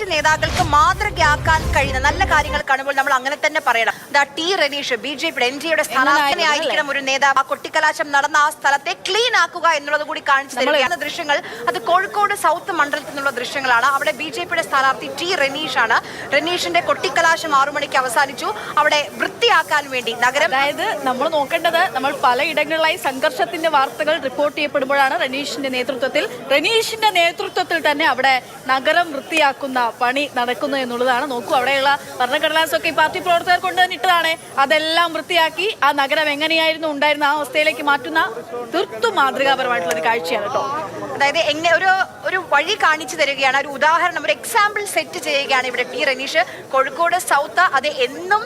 മറ്റ് നേതാക്കൾക്ക് മാതൃകയാക്കാൻ കഴിയുന്ന നല്ല കാര്യങ്ങൾ കാണുമ്പോൾ നമ്മൾ അങ്ങനെ തന്നെ പറയണം. ടി റനീഷ് ബിജെപിയുടെ എൻഡിഎയുടെ സ്ഥാനാർത്ഥിയായിരിക്കണം ഒരു നേതാവ്. ആ കൊട്ടിക്കലാശം നടന്ന ആ സ്ഥലത്തെ ക്ലീൻ ആക്കുക എന്നുള്ളത് കൂടി കാണിച്ചു തരികയാണ് ദൃശ്യങ്ങൾ. അത് കോഴിക്കോട് സൗത്ത് മണ്ഡലത്തിൽ നിന്നുള്ള ദൃശ്യങ്ങളാണ്. അവിടെ ബിജെപിയുടെ സ്ഥാനാർത്ഥി ടി റനീഷ് ആണ്. റനീഷിന്റെ കൊട്ടിക്കലാശം 6 മണിക്ക് അവസാനിച്ചു. അവിടെ വൃത്തിയാക്കാൻ വേണ്ടി നഗരം, അതായത് നമ്മൾ നോക്കേണ്ടത്, നമ്മൾ പലയിടങ്ങളിലായി സംഘർഷത്തിന്റെ വാർത്തകൾ റിപ്പോർട്ട് ചെയ്യപ്പെടുമ്പോഴാണ് റനീഷിന്റെ നേതൃത്വത്തിൽ തന്നെ അവിടെ നഗരം വൃത്തിയാക്കുന്ന പണി നടക്കുന്നു എന്നുള്ളതാണ്. നോക്കൂ, അവിടെയുള്ള ഭരണക്കടലാസൊക്കെ ഈ പാർട്ടി പ്രവർത്തകർ കൊണ്ടുവന്ന് ഇട്ടതാണ്. അതെല്ലാം വൃത്തിയാക്കി ആ നഗരം എങ്ങനെയായിരുന്നു ഉണ്ടായിരുന്ന ആ അവസ്ഥയിലേക്ക് മാറ്റുന്ന തീർത്തും മാതൃകാപരമായിട്ടുള്ള ഒരു കാഴ്ചയാണ് കേട്ടോ. അതായത് ഒരു വഴി കാണിച്ചു തരികയാണ്, ഒരു ഉദാഹരണം, ഒരു എക്സാമ്പിൾ സെറ്റ് ചെയ്യുകയാണ് ഇവിടെ ടി റനീഷ്. കോഴിക്കോട് സൗത്ത് അത് എന്നും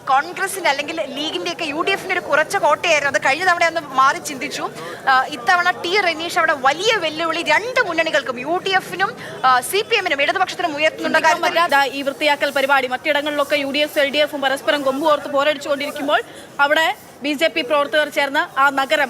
കോൺഗ്രസിന്റെ അല്ലെങ്കിൽ ലീഗിന്റെയൊക്കെ UDFന്റെ ഒരു കുറച്ച കോട്ടയായിരുന്നു. അത് കഴിഞ്ഞ തവണ ഒന്ന് മാറി ചിന്തിച്ചു. ഇത്തവണ ടി റനീഷ് അവിടെ വലിയ വെല്ലുവിളി രണ്ട് മുന്നണികൾക്കും, UDFനും CPM-നും ഇടതുപക്ഷത്തിനും ഉയർത്തുന്നുണ്ട്. ഈ വൃത്തിയാക്കൽ പരിപാടി മറ്റിടങ്ങളിലൊക്കെ UDF LDF പരസ്പരം കൊമ്പുകോർത്ത് പോരടിച്ചുകൊണ്ടിരിക്കുമ്പോൾ അവിടെ BJP പ്രവർത്തകർ ചേർന്ന് ആ നഗരം,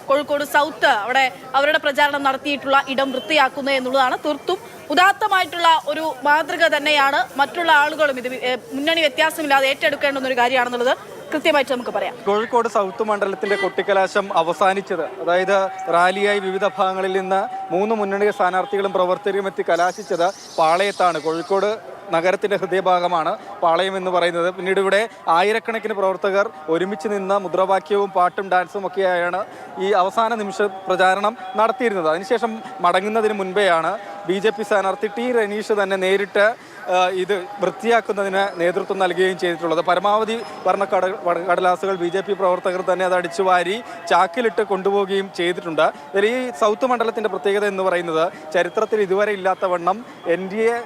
കോഴിക്കോട് സൗത്ത്, അവിടെ അവരുടെ പ്രചാരണം നടത്തിയിട്ടുള്ള ഇടം വൃത്തിയാക്കുന്നു എന്നുള്ളതാണ് തീർത്തും ഉദാത്തമായിട്ടുള്ള ഒരു മാതൃക തന്നെയാണ്. മറ്റുള്ള ആളുകളും ഇത് മുന്നണി വ്യത്യാസമില്ലാതെ ഏറ്റെടുക്കേണ്ടുന്ന ഒരു കാര്യമാണെന്നുള്ളത് കൃത്യമായിട്ട് നമുക്ക് പറയാം. കോഴിക്കോട് സൗത്ത് മണ്ഡലത്തിന്റെ കൊട്ടിക്കലാശം അവസാനിച്ചത്, അതായത് റാലിയായി വിവിധ ഭാഗങ്ങളിൽ നിന്ന് 3 മുന്നണി സ്ഥാനാർത്ഥികളും പ്രവർത്തകരും എത്തി കലാശിച്ചത് പാളയത്താണ്. കോഴിക്കോട് നഗരത്തിന്റെ ഹൃദയഭാഗമാണ് പാളയം എന്ന് പറയുന്നത്. പിന്നീട് ഇവിടെ ആയിരക്കണക്കിന് പ്രവർത്തകർ ഒരുമിച്ച് നിന്ന് മുദ്രാവാക്യവും പാട്ടും ഡാൻസും ഒക്കെയായാണ് ഈ അവസാന നിമിഷ പ്രചാരണം നടത്തിയിരുന്നത്. അതിനുശേഷം മടങ്ങുന്നതിന് മുൻപെയാണ് BJP സ്ഥാനാർത്ഥി ടി റനീഷ് തന്നെ നേരിട്ട് ഇത് വൃത്തിയാക്കുന്നതിന് നേതൃത്വം നൽകുകയും ചെയ്തിട്ടുള്ളത്. പരമാവധി കടലാസുകൾ BJP പ്രവർത്തകർ തന്നെ അത് അടിച്ചുവാരി ചാക്കിലിട്ട് കൊണ്ടുപോവുകയും ചെയ്തിട്ടുണ്ട്. ഇതിൽ ഈ സൗത്ത് മണ്ഡലത്തിൻ്റെ പ്രത്യേകത എന്ന് പറയുന്നത് ചരിത്രത്തിൽ ഇതുവരെ ഇല്ലാത്തവണ്ണം NDA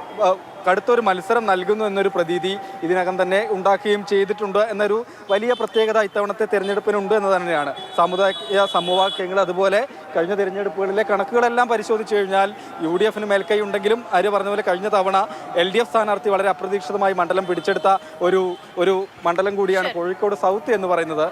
കടുത്തൊരു മത്സരം നൽകുന്നു എന്നൊരു പ്രതീതി ഇതിനകം തന്നെ ഉണ്ടാക്കുകയും ചെയ്തിട്ടുണ്ട് എന്നൊരു വലിയ പ്രത്യേകത ഇത്തവണത്തെ തിരഞ്ഞെടുപ്പിനുണ്ട് എന്ന് തന്നെയാണ്. സാമുദായിക സമവാക്യങ്ങൾ, അതുപോലെ കഴിഞ്ഞ തിരഞ്ഞെടുപ്പുകളിലെ കണക്കുകളെല്ലാം പരിശോധിച്ചു കഴിഞ്ഞാൽ UDFന് മേൽക്കൈ ഉണ്ടെങ്കിലും ആര് പറഞ്ഞ പോലെ കഴിഞ്ഞ തവണ LDF സ്ഥാനാർത്ഥി വളരെ അപ്രതീക്ഷിതമായി മണ്ഡലം പിടിച്ചെടുത്ത ഒരു മണ്ഡലം കൂടിയാണ് കോഴിക്കോട് സൗത്ത് എന്ന് പറയുന്നത്.